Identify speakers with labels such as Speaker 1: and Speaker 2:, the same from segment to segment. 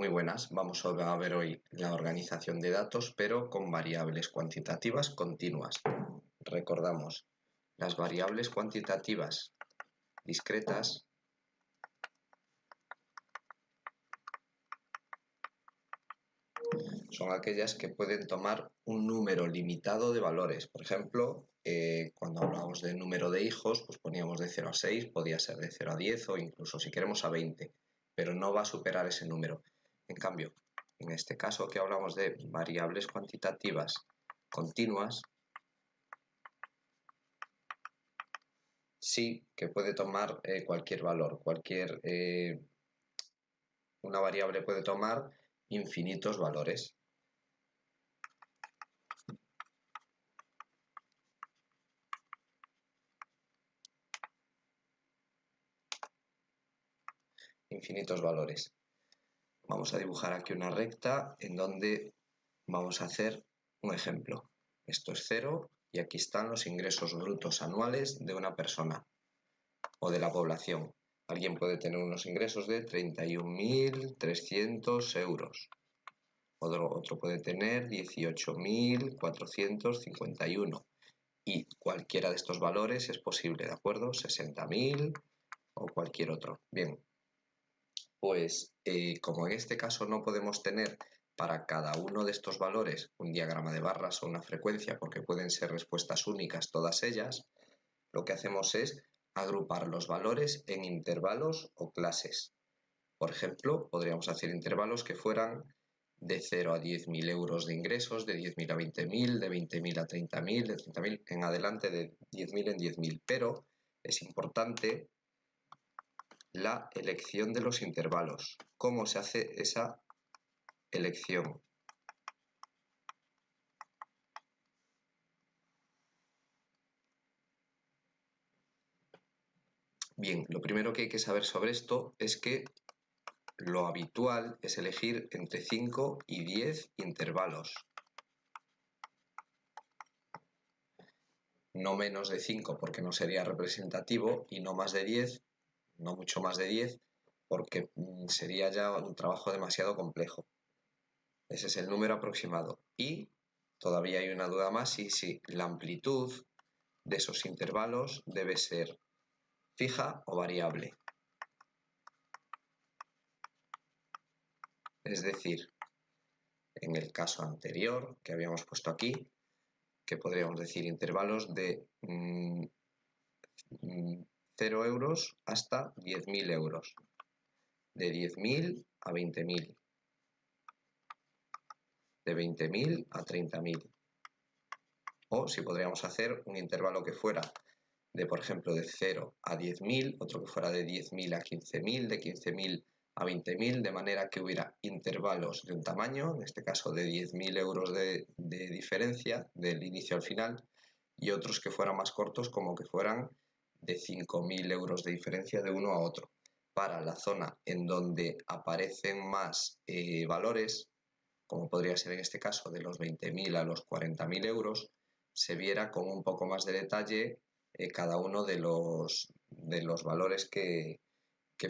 Speaker 1: Muy buenas, vamos a ver hoy la organización de datos, pero con variables cuantitativas continuas. Recordamos, las variables cuantitativas discretas son aquellas que pueden tomar un número limitado de valores. Por ejemplo, cuando hablábamos de número de hijos, pues poníamos de 0 a 6, podía ser de 0 a 10 o incluso si queremos a 20, pero no va a superar ese número. En cambio, en este caso que hablamos de variables cuantitativas continuas, sí que puede tomar cualquier valor, una variable puede tomar infinitos valores. Infinitos valores. Vamos a dibujar aquí una recta en donde vamos a hacer un ejemplo. Esto es 0 y aquí están los ingresos brutos anuales de una persona o de la población. Alguien puede tener unos ingresos de 31.300 euros. Otro puede tener 18.451. Y cualquiera de estos valores es posible, ¿de acuerdo? 60.000 o cualquier otro. Bien, pues como en este caso no podemos tener para cada uno de estos valores un diagrama de barras o una frecuencia, porque pueden ser respuestas únicas todas ellas, lo que hacemos es agrupar los valores en intervalos o clases. Por ejemplo, podríamos hacer intervalos que fueran de 0 a 10.000 euros de ingresos, de 10.000 a 20.000, de 20.000 a 30.000, de 30.000 en adelante, de 10.000 en 10.000. Pero es importante la elección de los intervalos. ¿Cómo se hace esa elección? Bien, lo primero que hay que saber sobre esto es que lo habitual es elegir entre 5 y 10 intervalos. No menos de 5 porque no sería representativo y no más de 10, no mucho más de 10 porque sería ya un trabajo demasiado complejo. Ese es el número aproximado. Y todavía hay una duda más y si la amplitud de esos intervalos debe ser fija o variable. Es decir, en el caso anterior que habíamos puesto aquí, que podríamos decir intervalos de 0 euros hasta 10.000 euros, de 10.000 a 20.000, de 20.000 a 30.000. O si podríamos hacer un intervalo que fuera de, por ejemplo, de 0 a 10.000, otro que fuera de 10.000 a 15.000, de 15.000 a 20.000, de manera que hubiera intervalos de un tamaño, en este caso de 10.000 euros de diferencia del inicio al final, y otros que fueran más cortos, como que fueran de 5.000 euros de diferencia de uno a otro. Para la zona en donde aparecen más valores, como podría ser en este caso de los 20.000 a los 40.000 euros, se viera con un poco más de detalle cada uno de los valores que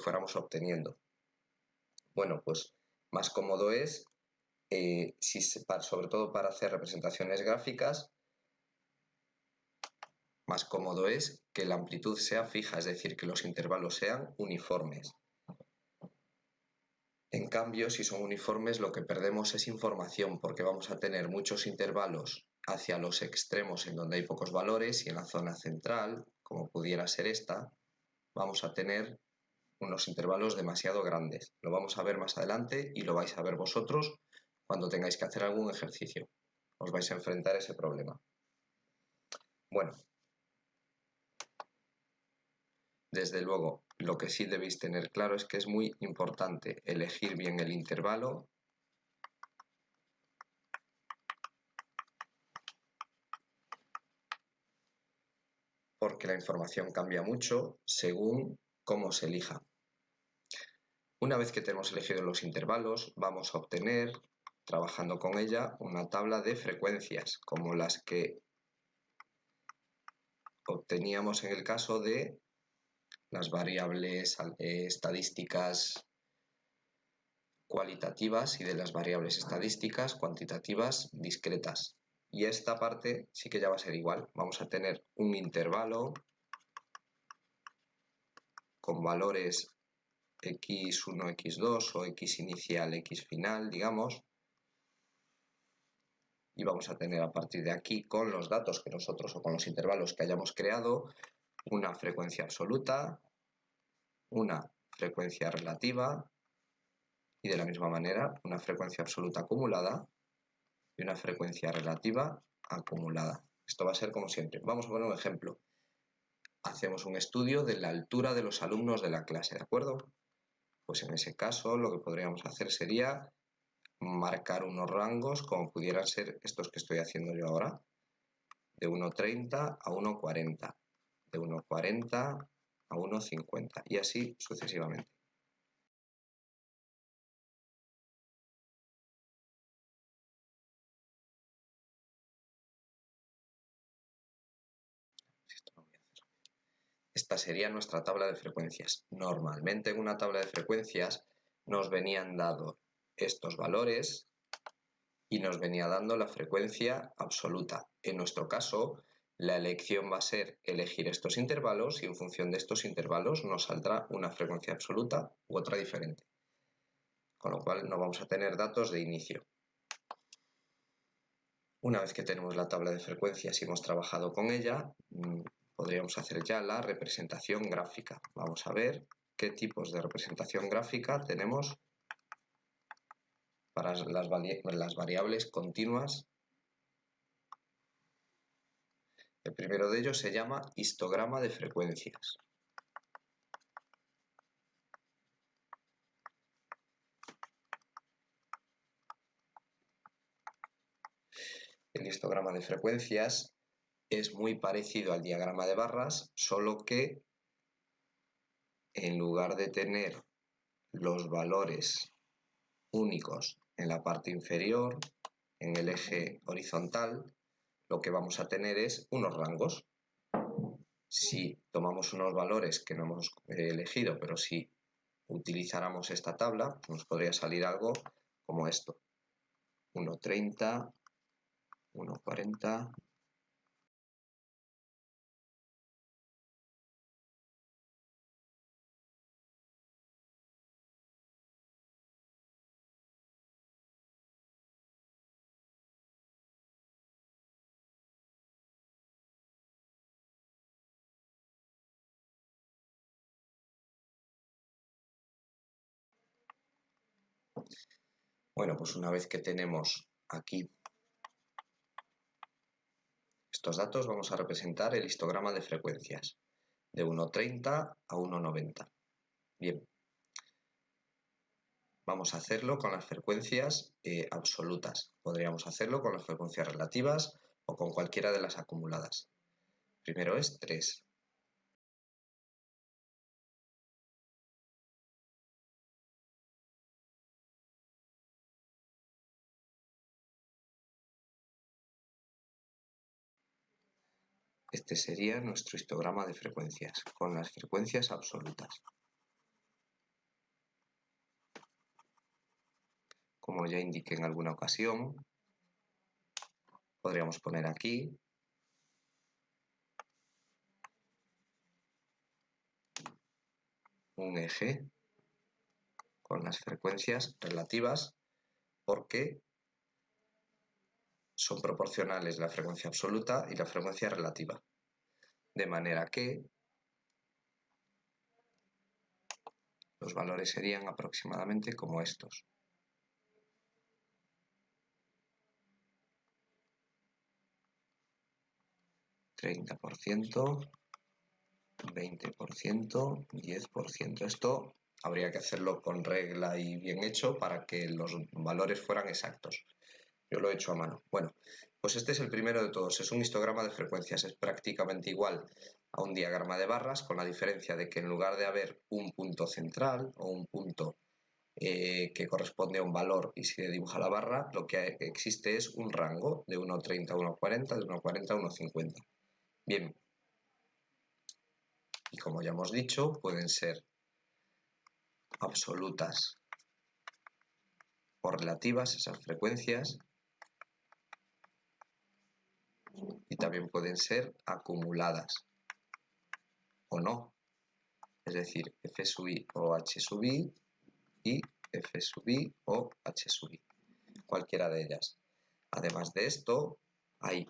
Speaker 1: fuéramos obteniendo. Bueno, pues más cómodo es, sobre todo para hacer representaciones gráficas, más cómodo es que la amplitud sea fija, es decir, que los intervalos sean uniformes. En cambio, si son uniformes, lo que perdemos es información, porque vamos a tener muchos intervalos hacia los extremos en donde hay pocos valores y en la zona central, como pudiera ser esta, vamos a tener unos intervalos demasiado grandes. Lo vamos a ver más adelante y lo vais a ver vosotros cuando tengáis que hacer algún ejercicio. Os vais a enfrentar a ese problema. Bueno, desde luego, lo que sí debéis tener claro es que es muy importante elegir bien el intervalo porque la información cambia mucho según cómo se elija. Una vez que tenemos elegido los intervalos, vamos a obtener, trabajando con ella, una tabla de frecuencias, como las que obteníamos en el caso de las variables estadísticas cualitativas y de las variables estadísticas cuantitativas discretas. Y esta parte sí que ya va a ser igual. Vamos a tener un intervalo con valores x1, x2 o x inicial, x final, digamos. Y vamos a tener a partir de aquí, con los datos que nosotros o con los intervalos que hayamos creado, una frecuencia absoluta, una frecuencia relativa y de la misma manera una frecuencia absoluta acumulada y una frecuencia relativa acumulada. Esto va a ser como siempre. Vamos a poner un ejemplo. Hacemos un estudio de la altura de los alumnos de la clase, ¿de acuerdo? Pues en ese caso lo que podríamos hacer sería marcar unos rangos como pudieran ser estos que estoy haciendo yo ahora, de 1,30 a 1,40, de 1,40 a 1,50 y así sucesivamente. Esta sería nuestra tabla de frecuencias. Normalmente en una tabla de frecuencias nos venían dados estos valores y nos venía dando la frecuencia absoluta. En nuestro caso, la elección va a ser elegir estos intervalos y en función de estos intervalos nos saldrá una frecuencia absoluta u otra diferente. Con lo cual no vamos a tener datos de inicio. Una vez que tenemos la tabla de frecuencias y hemos trabajado con ella, podríamos hacer ya la representación gráfica. Vamos a ver qué tipos de representación gráfica tenemos para las variables continuas. El primero de ellos se llama histograma de frecuencias. El histograma de frecuencias es muy parecido al diagrama de barras, solo que en lugar de tener los valores únicos en la parte inferior, en el eje horizontal, lo que vamos a tener es unos rangos. Si tomamos unos valores que no hemos elegido, pero si utilizáramos esta tabla, nos podría salir algo como esto. 1,30, 1,40... Bueno, pues una vez que tenemos aquí estos datos, vamos a representar el histograma de frecuencias de 1,30 a 1,90. Bien, vamos a hacerlo con las frecuencias absolutas. Podríamos hacerlo con las frecuencias relativas o con cualquiera de las acumuladas. Primero es 3. Este sería nuestro histograma de frecuencias, con las frecuencias absolutas. Como ya indiqué en alguna ocasión, podríamos poner aquí un eje con las frecuencias relativas porque son proporcionales la frecuencia absoluta y la frecuencia relativa. De manera que los valores serían aproximadamente como estos. 30%, 20%, 10%. Esto habría que hacerlo con regla y bien hecho para que los valores fueran exactos. Yo lo he hecho a mano. Bueno, pues este es el primero de todos. Es un histograma de frecuencias. Es prácticamente igual a un diagrama de barras, con la diferencia de que en lugar de haber un punto central o un punto que corresponde a un valor y se dibuja la barra, lo que existe es un rango de 1,30 a 1,40, de 1,40 a 1,50. Bien, y como ya hemos dicho, pueden ser absolutas o relativas esas frecuencias, y también pueden ser acumuladas o no, es decir, f sub i o h sub i y f sub i o h sub i, cualquiera de ellas. Además de esto, hay,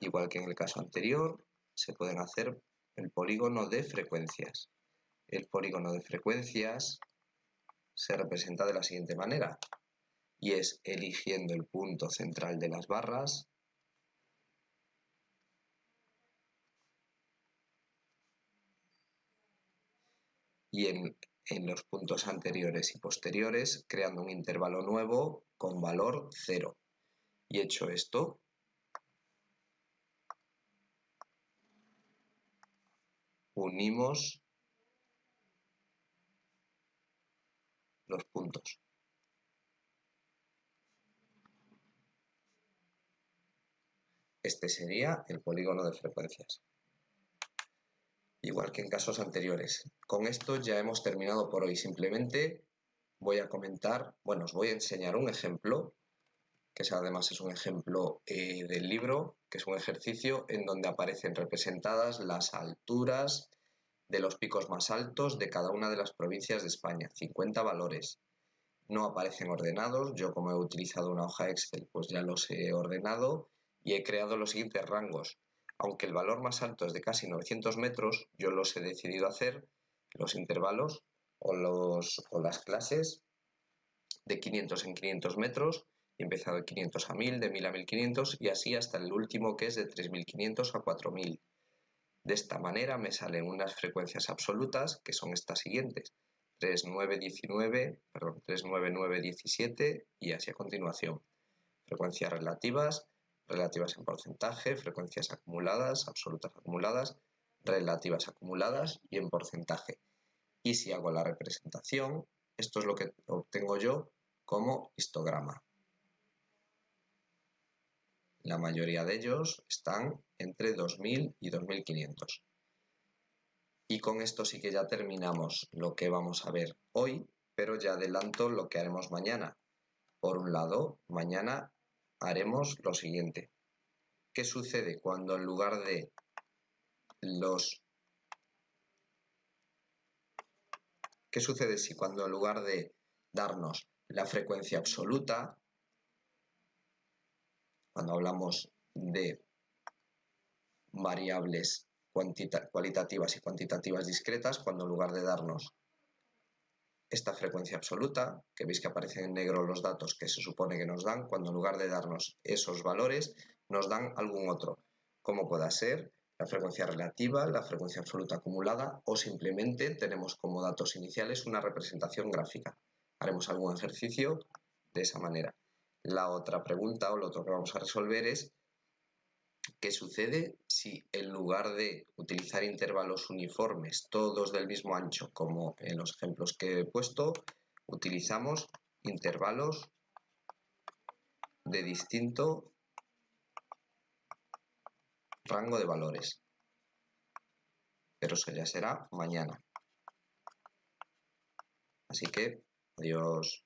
Speaker 1: igual que en el caso anterior, se pueden hacer el polígono de frecuencias. El polígono de frecuencias se representa de la siguiente manera, y es eligiendo el punto central de las barras y en los puntos anteriores y posteriores creando un intervalo nuevo con valor 0. Y hecho esto, unimos los puntos. Este sería el polígono de frecuencias. Igual que en casos anteriores. Con esto ya hemos terminado por hoy. Simplemente voy a comentar, bueno, os voy a enseñar un ejemplo, que además es un ejemplo del libro, que es un ejercicio en donde aparecen representadas las alturas de los picos más altos de cada una de las provincias de España, 50 valores. No aparecen ordenados, yo como he utilizado una hoja Excel, pues ya los he ordenado y he creado los siguientes rangos. Aunque el valor más alto es de casi 900 metros, yo los he decidido hacer, los intervalos o las clases, de 500 en 500 metros, y he empezado de 500 a 1000, de 1000 a 1500 y así hasta el último que es de 3500 a 4000. De esta manera me salen unas frecuencias absolutas que son estas siguientes: 39917 y así a continuación. Frecuencias relativas, relativas en porcentaje, frecuencias acumuladas, absolutas acumuladas, relativas acumuladas y en porcentaje. Y si hago la representación, esto es lo que obtengo yo como histograma. La mayoría de ellos están entre 2000 y 2500. Y con esto sí que ya terminamos lo que vamos a ver hoy, pero ya adelanto lo que haremos mañana. Por un lado, mañana haremos lo siguiente. ¿Qué sucede cuando en lugar de ¿Qué sucede si cuando en lugar de darnos la frecuencia absoluta, cuando hablamos de variables cualitativas y cuantitativas discretas, cuando en lugar de darnos esta frecuencia absoluta, que veis que aparecen en negro los datos que se supone que nos dan, cuando en lugar de darnos esos valores, nos dan algún otro, como pueda ser la frecuencia relativa, la frecuencia absoluta acumulada, o simplemente tenemos como datos iniciales una representación gráfica. Haremos algún ejercicio de esa manera. La otra pregunta o lo otro que vamos a resolver es ¿qué sucede si en lugar de utilizar intervalos uniformes, todos del mismo ancho, como en los ejemplos que he puesto, utilizamos intervalos de distinto rango de valores? Pero eso ya será mañana. Así que, adiós.